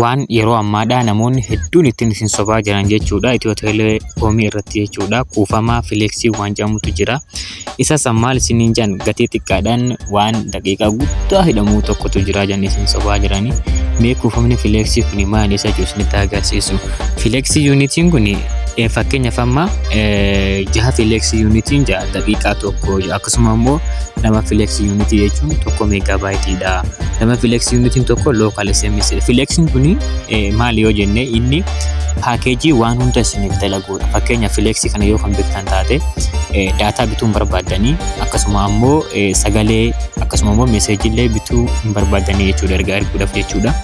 waan yeroo ammaadhaa namoonni hedduun ittiin isin sobaa jiran jechuudha. Itiyoo telekoomii irratti jechuudha. Kuufama fileeksii waan jedhamutu jira. Isas maal isiniin jedhan gatii xiqqaadhaan waan daqiiqaa guddaa hidhamuu tokkotu jira jedhanii isin sobaa jiranii. Mee kuufamni fileeksii kun maal isa jiru isinitti agarsiisu. Fileeksii yuunitiin kun fakkeenyaaf amma 6 fileeksii yuunitiin 6 daqiiqaa tokko akkasuma immoo 2 fileeksii yuunitii jechuun 1 meegaabaayitiidha. 2 fileeksii yuunitiin tokko lookal SMS. Fileeksiin kun maal yoo jenne inni paakeejii waan hunda isiniif dalaguudha. Fakkeenyaaf fileeksii kana yoo kan bittan taate daataa bituun barbaadanii akkasuma ammoo sagalee akkasuma ammoo meeseejillee bituu hin barbaadanii jechuudha ergaa erguudhaaf jechuudha.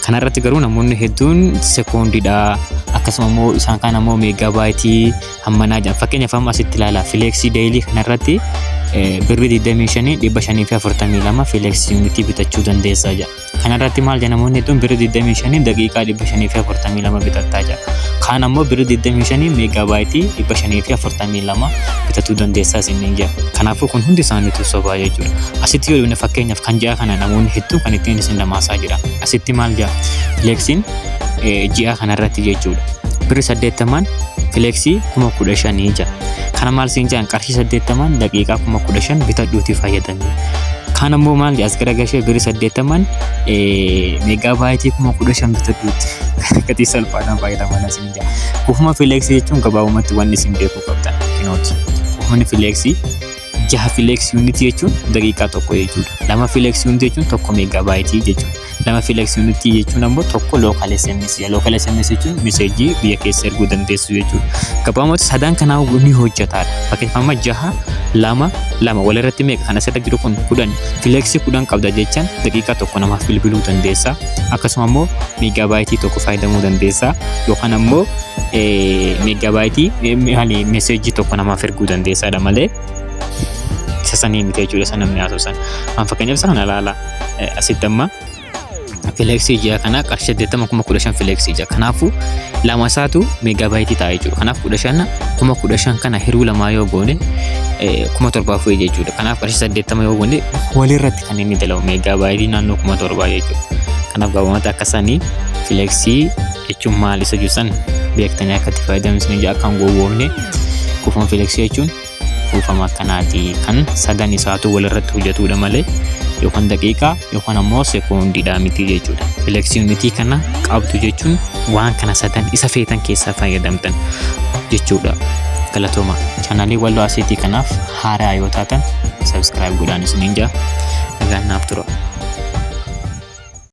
Kanarratti garuu namoonni hedduun sekoondiidha akkasuma immoo isaan kaan ammoo meegaabaaytii hammanaa jedhan. Fakkeenyaaf amma asitti ilaalaa fileeksii deeyilii kanarratti birrii 25,542 fileeksii yuunitii bitachuu dandeessaa jedha. Kanarratti maal jedha namoonni hedduun birrii 25 daqiiqaa 542 bitattaa jedha. Kaan ammoo birrii 25 meegaabaaytii 542 bitachuu dandeessaa isiniin jedha. Kanaafuu kun hundi isaaniitu sobaa jechuudha. Asitti yoo dhufne fakkeenyaaf kan ja'a kana namoonni hedduun kan ittiin isin lamaasaa jira. Asitti maal jedha fileeksiin ji'a kanarratti jechuudha. Birrii 80 fileeksii 15,000 jedha. Kana maal siin jedhan qarshii 80 daqiiqaa 15,000 bitadhuutii fayyadamee. Kaan ammoo maal jedha as garagalshee birrii 80 meegaabaaytii 15,000 bitadhuuti. Gatii salphaadhaan fayyadaman asiin jedha. Kuufama fileeksii jechuun gabaabumatti wanni isin beekuu qabdan kinooti. Kuufamni fileeksii 6 fileeksii yuunitii jechuun daqiiqaa tokko jechuudha. 2 fileeksii yuunitii jechuun 1 meegaabaaytii jechuudha. 2 fileeksii yuunitii jechuun ammoo 1 lookal SMS. Lookal SMS jechuun meeseejii biyya keessa erguu dandeessu jechuudha. Gabaabumatti sadan kanaa ni hojjetaadha. Fakkeenyaaf amma 6 2 walirratti meeqa kan asirra jiru kun 10 fileeksii 10 qabda jechaan daqiiqaa tokko namaaf bilbiluu dandeessa. Akkasuma ammoo meegaabaaytii tokko fayyadamuu dandeessa yookaan ammoo meegaabaaytii meeseejii tokko namaaf erguu dandeessaadha malee sasanii miti jechuudha sana namni haasofsan. Waan fakkeenyaaf isa kana ilaalaa asitti amma fileeksii ji'a kana qarshii 80,15,000 fileeksii ji'a. Kanaafuu lama isaatu meegaabaaytii ta'a jechuudha. Kanaaf 15,000 kana hiruu lamaa yoo goone 7,000 jechuudha. Kanaaf qarshii 80 yoo goone walirratti kan inni dalagu meegaabaaytii naannoo 7,000 jechuudha. Kanaaf gabaabumatti akkasanii fileeksii jechuun maal isa jirusan beektanii akka itti fayyadamsanii jira akka hin gowwoomne. Kuufama fileeksii jechuun kuufama akkanaati kan sadan isaatu walirratti hojjetudha malee yookaan daqiiqaa yookaan ammoo sekoondiidhaa miti jechuudha. Fileeksii yuunitii kana qabdu jechuun waan kana sadan isa feetan keessaa fayyadamtan jechuudha. Galatooma. Chaanaalii Walloo Aseetii kanaaf haaraa yoo taatan subscribe godhaan isiniin jaa. Nagaan naaf tura.